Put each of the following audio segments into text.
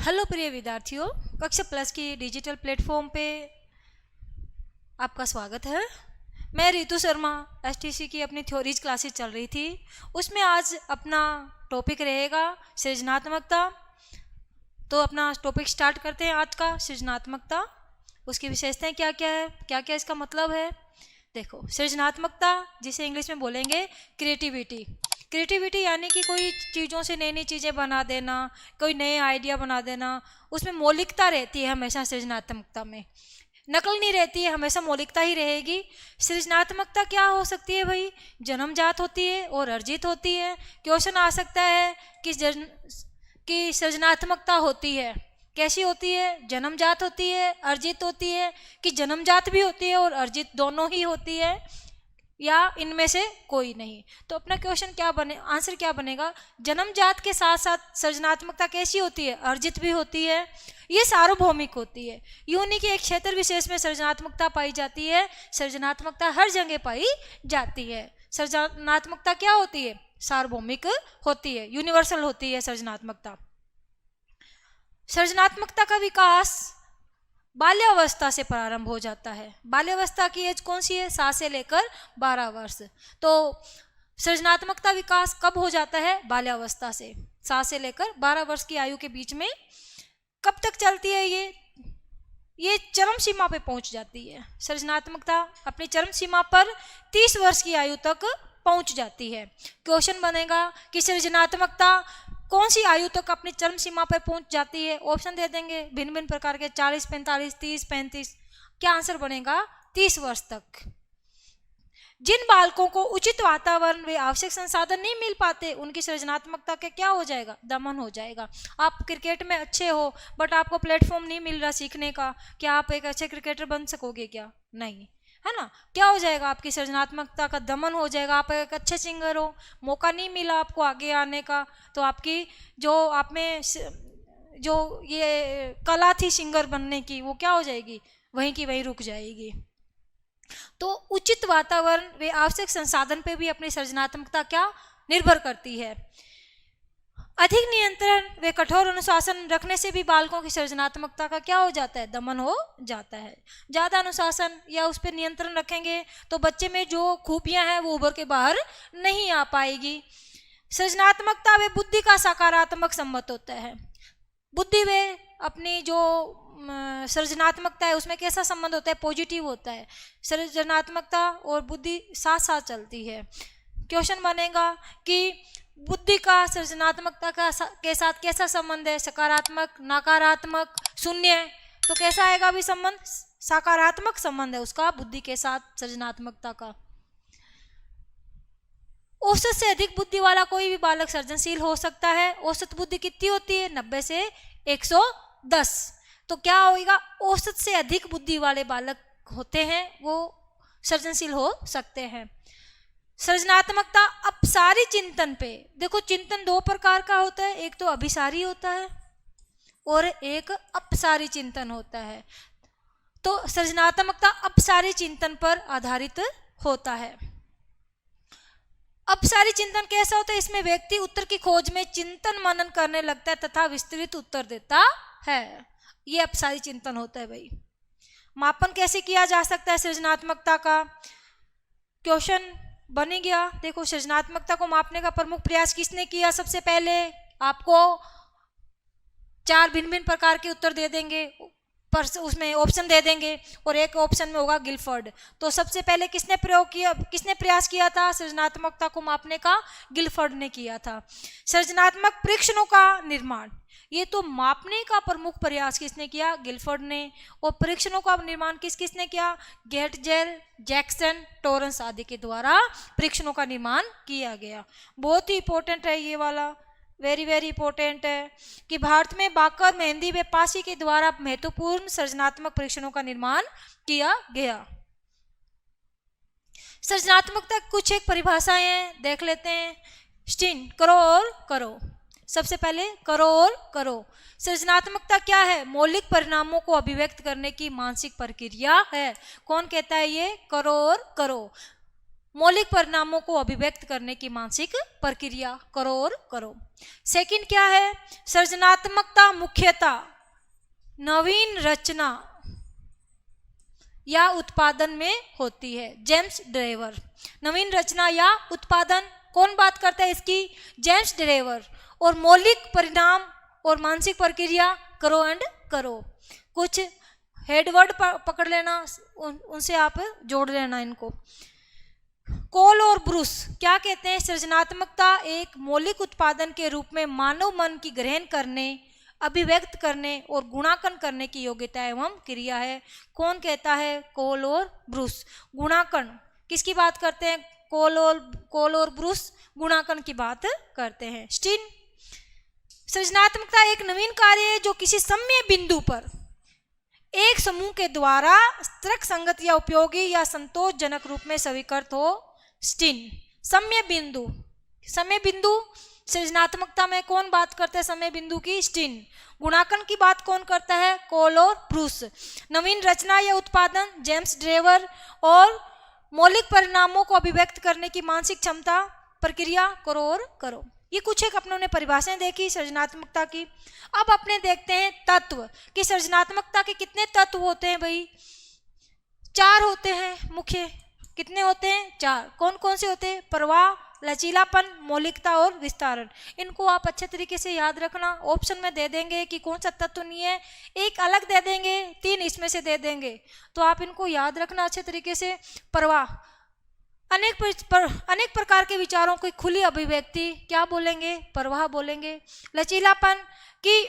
Hello प्रिय विद्यार्थियों, कक्षा प्लस की डिजिटल प्लेटफॉर्म पे आपका स्वागत है। मैं रितु शर्मा एसटीसी की अपनी थ्योरीज क्लासेस चल रही थी, उसमें आज अपना टॉपिक रहेगा सृजनात्मकता। तो अपना टॉपिक स्टार्ट करते हैं आज का। सृजनात्मकता, उसकी विशेषताएं क्या क्या है, क्या क्या इसका मतलब है। देखो, सृजनात्मकता जिसे इंग्लिश में बोलेंगे क्रिएटिविटी। क्रिएटिविटी यानी कि कोई चीज़ों से नई नई चीज़ें बना देना, कोई नए आइडिया बना देना, उसमें मौलिकता रहती है हमेशा सृजनात्मकता में, नकल नहीं रहती है, हमेशा मौलिकता ही रहेगी। सृजनात्मकता क्या हो सकती है भाई? जन्मजात होती है और अर्जित होती है। क्वेश्चन आ सकता है कि सृजनात्मकता होती है कैसी होती है? जन्मजात होती है, अर्जित होती है, कि जन्मजात भी होती है और अर्जित दोनों ही होती है, या इनमें से कोई नहीं। तो अपना क्वेश्चन क्या बने, आंसर क्या बनेगा? जन्मजात के साथ साथ सृजनात्मकता कैसी होती है? अर्जित भी होती है, ये सार्वभौमिक होती है। यूं नहीं कि एक क्षेत्र विशेष में सृजनात्मकता पाई जाती है, सृजनात्मकता हर जगह पाई जाती है। सृजनात्मकता क्या होती है? सार्वभौमिक होती है, यूनिवर्सल होती है सृजनात्मकता। सृजनात्मकता का विकास बाल्यावस्था से प्रारंभ हो जाता है। बाल्यावस्था की एज कौन सी है? 7 से लेकर 12 वर्ष। तो सृजनात्मकता विकास कब हो जाता है? बाल्यावस्था से, 7 से लेकर 12 वर्ष की आयु के बीच में। कब तक चलती है ये चरम सीमा पे पहुंच जाती है। सृजनात्मकता अपनी चरम सीमा पर 30 वर्ष की आयु तक पहुंच जाती है। क्वेश्चन बनेगा कि सृजनात्मकता कौन सी आयु तक अपनी चरम सीमा पर पहुंच जाती है? ऑप्शन दे देंगे भिन्न भिन्न प्रकार के, 40, 45, 30, 35। क्या आंसर बनेगा? 30 वर्ष तक। जिन बालकों को उचित वातावरण व आवश्यक संसाधन नहीं मिल पाते, उनकी सृजनात्मकता का क्या हो जाएगा? दमन हो जाएगा। आप क्रिकेट में अच्छे हो बट आपको प्लेटफॉर्म नहीं मिल रहा सीखने का, क्या आप एक अच्छे क्रिकेटर बन सकोगे? क्या नहीं, है ना? क्या हो जाएगा? आपकी सृजनात्मकता का दमन हो जाएगा। आप एक अच्छे सिंगर हो, मौका नहीं मिला आपको आगे आने का, तो आपकी जो आप में जो ये कला थी सिंगर बनने की, वो क्या हो जाएगी? वहीं की वहीं रुक जाएगी। तो उचित वातावरण व आवश्यक संसाधन पे भी अपनी सृजनात्मकता क्या निर्भर करती है। अधिक नियंत्रण व कठोर अनुशासन रखने से भी बालकों की सृजनात्मकता का क्या हो जाता है? दमन हो जाता है। ज़्यादा अनुशासन या उस पर नियंत्रण रखेंगे तो बच्चे में जो खूबियां हैं वो उभर के बाहर नहीं आ पाएगी। सृजनात्मकता व बुद्धि का सकारात्मक संबंध होता है। बुद्धि व अपनी जो सृजनात्मकता है उसमें कैसा संबंध होता है? पॉजिटिव होता है। सृजनात्मकता और बुद्धि साथ साथ चलती है। क्वेश्चन बनेगा कि बुद्धि का सृजनात्मकता के साथ कैसा संबंध है? सकारात्मक, नकारात्मक, शून्य? तो कैसा आएगा अभी संबंध? सकारात्मक संबंध है उसका बुद्धि के साथ सृजनात्मकता का। औसत से अधिक बुद्धि वाला कोई भी बालक सृजनशील हो सकता है। औसत बुद्धि कितनी होती है? 90 से 110। तो क्या होगा? औसत से अधिक बुद्धि वाले बालक होते हैं वो सृजनशील हो सकते हैं। सृजनात्मकता अपसारी चिंतन पे, देखो चिंतन 2 प्रकार का होता है, एक तो अभिसारी होता है और एक अपसारी चिंतन होता है। तो सृजनात्मकता अपसारी चिंतन पर आधारित होता है। अपसारी चिंतन कैसा होता है? इसमें व्यक्ति उत्तर की खोज में चिंतन मनन करने लगता है तथा विस्तृत उत्तर देता है। ये अपसारी चिंतन होता है भाई। मापन कैसे किया जा सकता है सृजनात्मकता का? क्वेश्चन बन गया। देखो, सृजनात्मकता को मापने का प्रमुख प्रयास किसने किया? सबसे पहले आपको 4 भिन्न भिन्न प्रकार के उत्तर दे देंगे, पर उसमें ऑप्शन दे देंगे और एक ऑप्शन में होगा गिलफर्ड। तो सबसे पहले किसने प्रयोग किया, किसने प्रयास किया था सृजनात्मकता को मापने का? गिलफर्ड ने किया था। सृजनात्मक परीक्षणों का निर्माण, ये तो मापने का प्रमुख प्रयास किसने किया? गिलफर्ड ने। और परीक्षणों का निर्माण किसने किया? गेटजेर, जैक्सन, टॉरंस आदि के द्वारा परीक्षणों का निर्माण किया गया। बहुत ही इंपॉर्टेंट है ये वाला, वेरी वेरी इंपॉर्टेंट है कि भारत में बाकर, मेहंदी व पासी के द्वारा महत्वपूर्ण सृजनात्मक परीक्षणों का निर्माण किया गया। सृजनात्मकता कुछ एक परिभाषाएं देख लेते हैं। स्टिन, करो और करो। सबसे पहले करो और करो। सृजनात्मकता क्या है? मौलिक परिणामों को अभिव्यक्त करने की मानसिक प्रक्रिया है। कौन कहता है ये? करो और करो। मौलिक परिणामों को अभिव्यक्त करने की मानसिक प्रक्रिया करो और करो। सेकंड क्या है? सृजनात्मकता मुख्यतः नवीन रचना या उत्पादन में होती है। James Drever. नवीन रचना या उत्पादन कौन बात करता है इसकी? James Drever. और मौलिक परिणाम और मानसिक प्रक्रिया करो एंड करो। कुछ हेडवर्ड पकड़ लेना, उनसे आप जोड़ लेना इनको। कोल और ब्रूस क्या कहते हैं? सृजनात्मकता एक मौलिक उत्पादन के रूप में मानव मन की ग्रहण करने, अभिव्यक्त करने और गुणांकन करने की योग्यता एवं क्रिया है। कौन कहता है? कोल और ब्रूस। गुणांकन किसकी बात करते हैं? कोल और ब्रूस गुणांकन की बात करते हैं। स्टीन। सृजनात्मकता एक नवीन कार्य है जो किसी सम्य बिंदु पर एक समूह के द्वारा तर्क संगत या उपयोगी या संतोषजनक रूप में स्वीकृत हो। स्टीन। सम्य बिंदु। समय बिंदु सृजनात्मकता में कौन बात करता है? समय बिंदु की। स्टीन। गुणांकन की बात कौन करता है? कोल और ब्रूस। नवीन रचना या उत्पादन जेम्स ड्रेवर। और मौलिक परिणामों को अभिव्यक्त करने की मानसिक क्षमता प्रक्रिया करो और करो। ये कुछ एक अपनों ने परिभाषाएं देखी सृजनात्मकता की। अब अपने देखते हैं तत्व कि सृजनात्मकता के कितने तत्व होते हैं भाई? 4 होते हैं मुख्य। कितने होते हैं? 4। कौन कौन से होते हैं? प्रवाह, लचीलापन, मौलिकता और विस्तारण। इनको आप अच्छे तरीके से याद रखना। ऑप्शन में दे देंगे कि कौन सा तत्व नहीं है, एक अलग दे देंगे, 3 इसमें से दे देंगे, तो आप इनको याद रखना अच्छे तरीके से। प्रवाह अनेक प्रकार के विचारों की खुली अभिव्यक्ति, क्या बोलेंगे? प्रवाह बोलेंगे। लचीलापन की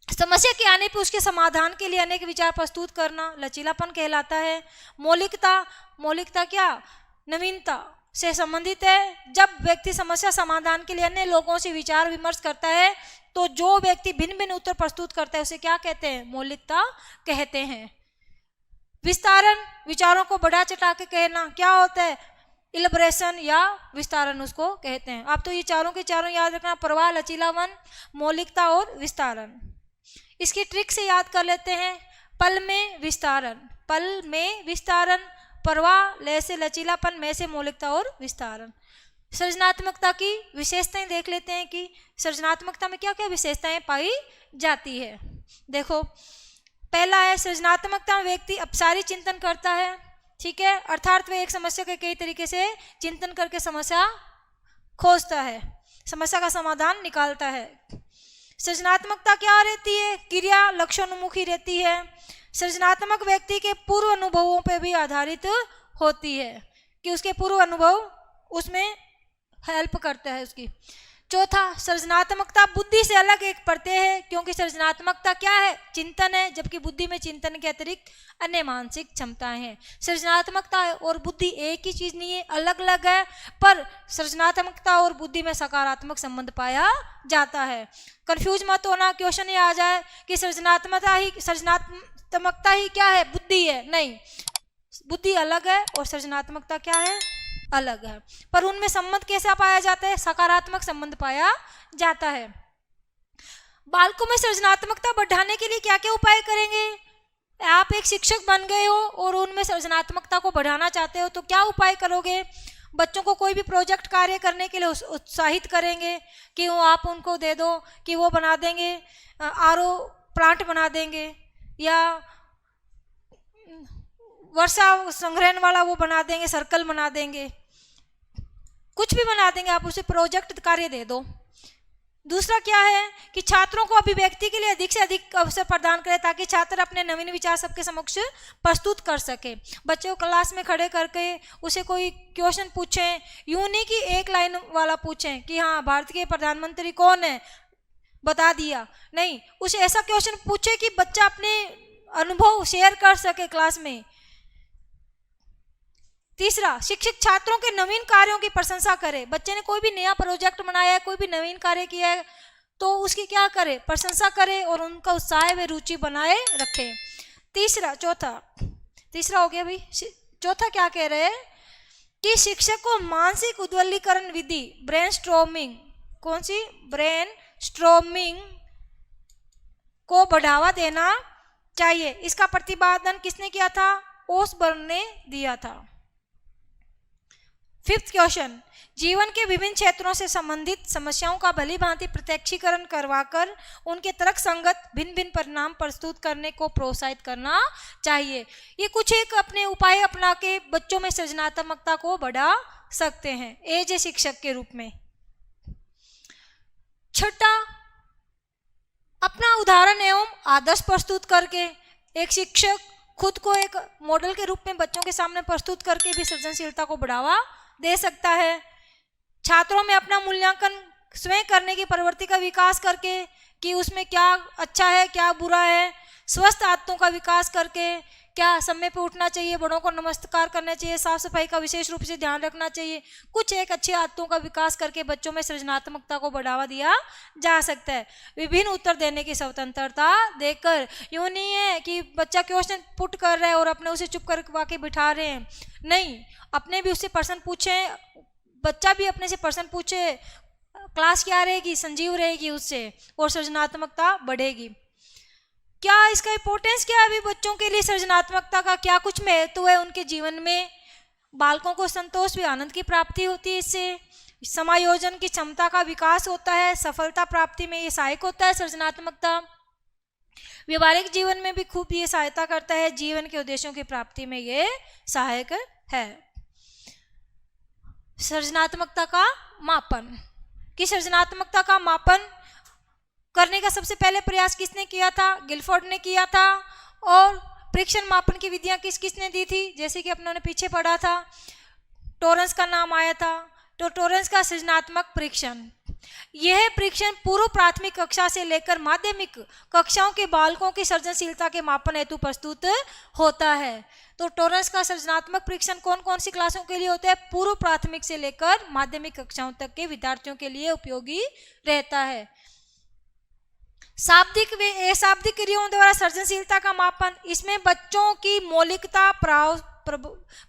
समस्या के आने पर उसके समाधान के लिए अनेक विचार प्रस्तुत करना लचीलापन कहलाता है। मौलिकता क्या? नवीनता से संबंधित है। जब व्यक्ति समस्या समाधान के लिए अन्य लोगों से विचार विमर्श करता है तो जो व्यक्ति भिन्न भिन्न उत्तर प्रस्तुत करता है उसे क्या कहते हैं? मौलिकता कहते हैं। विस्तारण विचारों को बढ़ा चढ़ा के कहना, क्या होता है? इलबरेशन या विस्तारण उसको कहते हैं। आप तो ये चारों के चारों याद रखना, प्रवाह, लचीलापन, मौलिकता और विस्तारण। इसकी ट्रिक से याद कर लेते हैं। पल में विस्तारण, प्रवाह, लय से लचीलापन, में से मौलिकता और विस्तारण। सृजनात्मकता की विशेषताएं देख लेते हैं कि सृजनात्मकता में क्या क्या विशेषताएं पाई जाती है। देखो, पहला है सृजनात्मकता में व्यक्ति अपसारी चिंतन करता है। ठीक है, अर्थात वह एक समस्या के कई तरीके से चिंतन करके समस्या खोजता है, समस्या का समाधान निकालता है। सृजनात्मकता क्या रहती है? क्रिया लक्ष्योन्मुखी रहती है। सृजनात्मक व्यक्ति के पूर्व अनुभवों पर भी आधारित होती है कि उसके पूर्व अनुभव उसमें हेल्प करता है उसकी। चौथा, सृजनात्मकता बुद्धि से अलग एक प्रत्यय है, क्योंकि सृजनात्मकता क्या है? चिंतन है, जबकि बुद्धि में चिंतन के अतिरिक्त अन्य मानसिक क्षमताएं हैं। सृजनात्मकता और बुद्धि एक ही चीज नहीं है, अलग अलग है, पर सृजनात्मकता और बुद्धि में सकारात्मक संबंध पाया जाता है। कंफ्यूज मत होना, क्वेश्चन ये आ जाए कि सृजनात्मकता ही क्या है? बुद्धि है। नहीं, बुद्धि अलग है और सृजनात्मकता क्या है? अलग है, पर उनमें संबंध कैसा पाया जाता है? सकारात्मक संबंध पाया जाता है। बालकों में सृजनात्मकता बढ़ाने के लिए क्या क्या उपाय करेंगे? आप एक शिक्षक बन गए हो और उनमें सृजनात्मकता को बढ़ाना चाहते हो तो क्या उपाय करोगे? बच्चों को कोई भी प्रोजेक्ट कार्य करने के लिए उत्साहित करेंगे कि वो आप उनको दे दो कि वो बना देंगे, आरओ प्लांट बना देंगे या वर्षा संग्रहण वाला वो बना देंगे, सर्कल बना देंगे, कुछ भी बना देंगे, आप उसे प्रोजेक्ट कार्य दे दो। दूसरा क्या है कि छात्रों को अभिव्यक्ति के लिए अधिक से अधिक अवसर प्रदान करें ताकि छात्र अपने नवीन विचार सबके समक्ष प्रस्तुत कर सके। बच्चों को क्लास में खड़े करके उसे कोई क्वेश्चन पूछें, यूं नहीं कि एक लाइन वाला पूछें कि हाँ भारत के प्रधानमंत्री कौन है, बता दिया, नहीं, उसे ऐसा क्वेश्चन पूछे कि बच्चा अपने अनुभव शेयर कर सके क्लास में। तीसरा, शिक्षक छात्रों के नवीन कार्यों की प्रशंसा करे। बच्चे ने कोई भी नया प्रोजेक्ट बनाया है, कोई भी नवीन कार्य किया है तो उसकी क्या करे? प्रशंसा करे और उनका उत्साह व रुचि बनाए रखे। तीसरा हो गया भाई। चौथा क्या कह रहे हैं कि शिक्षक को मानसिक उद्वलीकरण विधि ब्रेन स्ट्रोमिंग, कौन सी? ब्रेन स्ट्रोमिंग को बढ़ावा देना चाहिए। इसका प्रतिपादन किसने किया था? ओसबर्न ने दिया था। फिफ्थ क्वेश्चन, जीवन के विभिन्न क्षेत्रों से संबंधित समस्याओं का भली भांति प्रत्यक्षीकरण करवाकर उनके तर्क संगत भिन्न भिन्न परिणाम प्रस्तुत करने को प्रोत्साहित करना चाहिए। ये कुछ एक अपने उपाय अपना के बच्चों में सृजनात्मकता को बढ़ा सकते हैं एज ए शिक्षक के रूप में। छठा, अपना उदाहरण एवं आदर्श प्रस्तुत करके एक शिक्षक खुद को एक मॉडल के रूप में बच्चों के सामने प्रस्तुत करके भी सृजनशीलता को बढ़ावा दे सकता है। छात्रों में अपना मूल्यांकन स्वयं करने की प्रवृत्ति का विकास करके कि उसमें क्या अच्छा है क्या बुरा है, स्वस्थ आदतों का विकास करके क्या समय पर उठना चाहिए, बड़ों को नमस्कार करना चाहिए, साफ सफाई का विशेष रूप से ध्यान रखना चाहिए, कुछ एक अच्छी आदतों का विकास करके बच्चों में सृजनात्मकता को बढ़ावा दिया जा सकता है। विभिन्न उत्तर देने की स्वतंत्रता देकर, यूँ नहीं है कि बच्चा क्वेश्चन पुट कर रहा है और अपने उसे चुप करवा के बिठा रहे हैं, नहीं, अपने भी उससे प्रश्न पूछें, बच्चा भी अपने से प्रश्न पूछे, क्लास क्या रहेगी, संजीव रहेगी उससे और सृजनात्मकता बढ़ेगी। क्या इसका इंपॉर्टेंस क्या है अभी बच्चों के लिए, सृजनात्मकता का क्या कुछ महत्व है उनके जीवन में? बालकों को संतोष व आनंद की प्राप्ति होती है, इससे समायोजन की क्षमता का विकास होता है, सफलता प्राप्ति में ये सहायक होता है सृजनात्मकता। व्यवहारिक जीवन में भी खूब ये सहायता करता है, जीवन के उद्देश्यों की प्राप्ति में ये सहायक है। सृजनात्मकता का मापन, कि सृजनात्मकता का मापन करने का सबसे पहले प्रयास किसने किया था? गिलफोर्ड ने किया था। और परीक्षण मापन की विधियां किस किसने दी थी? जैसे कि अपनों ने पीछे पढ़ा था, टोरेंस का नाम आया था। तो टोरेंस का सृजनात्मक परीक्षण, यह परीक्षण पूर्व प्राथमिक कक्षा से लेकर माध्यमिक कक्षाओं के बालकों की सृजनशीलता के मापन हेतु प्रस्तुत होता है। तो टोरेंस का सृजनात्मक परीक्षण कौन कौन सी क्लासों के लिए होता है? पूर्व प्राथमिक से लेकर माध्यमिक कक्षाओं तक के विद्यार्थियों के लिए उपयोगी रहता है। शाब्दिक व अशाब्दिक क्रियाओं द्वारा सृजनशीलता का मापन, इसमें बच्चों की मौलिकता,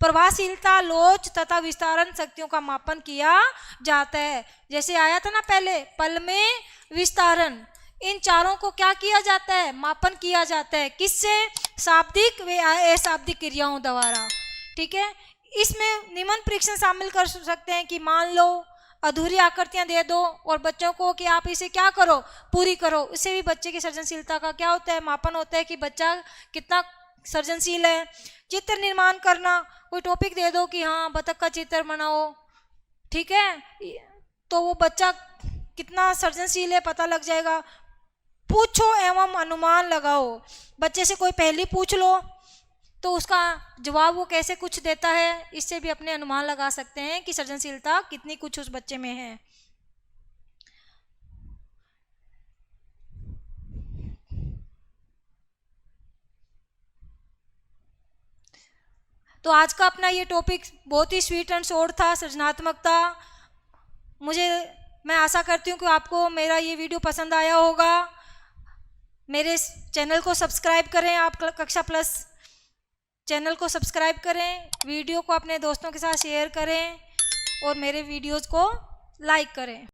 प्रभावशीलता, लोच तथा विस्तारण शक्तियों का मापन किया जाता है। जैसे आया था ना पहले, पल में विस्तारण, इन चारों को क्या किया जाता है? मापन किया जाता है। किससे? शाब्दिक व अशाब्दिक क्रियाओं द्वारा। ठीक है, इसमें निम्न परीक्षण शामिल कर सकते हैं कि मान लो अधूरी आकृतियां दे दो और बच्चों को कि आप इसे क्या करो, पूरी करो। इससे भी बच्चे की सृजनशीलता का क्या होता है? मापन होता है कि बच्चा कितना सृजनशील है। चित्र निर्माण करना, कोई टॉपिक दे दो कि हाँ बतख का चित्र बनाओ, ठीक है, तो वो बच्चा कितना सृजनशील है पता लग जाएगा। पूछो एवं अनुमान लगाओ, बच्चे से कोई पहेली पूछ लो तो उसका जवाब वो कैसे कुछ देता है, इससे भी अपने अनुमान लगा सकते हैं कि सृजनशीलता कितनी कुछ उस बच्चे में है। तो आज का अपना ये टॉपिक बहुत ही स्वीट एंड शॉर्ट था, सृजनात्मकता। मैं आशा करती हूँ कि आपको मेरा ये वीडियो पसंद आया होगा। मेरे चैनल को सब्सक्राइब करें, आप कक्षा प्लस चैनल को सब्सक्राइब करें, वीडियो को अपने दोस्तों के साथ शेयर करें और मेरे वीडियोज़ को लाइक करें।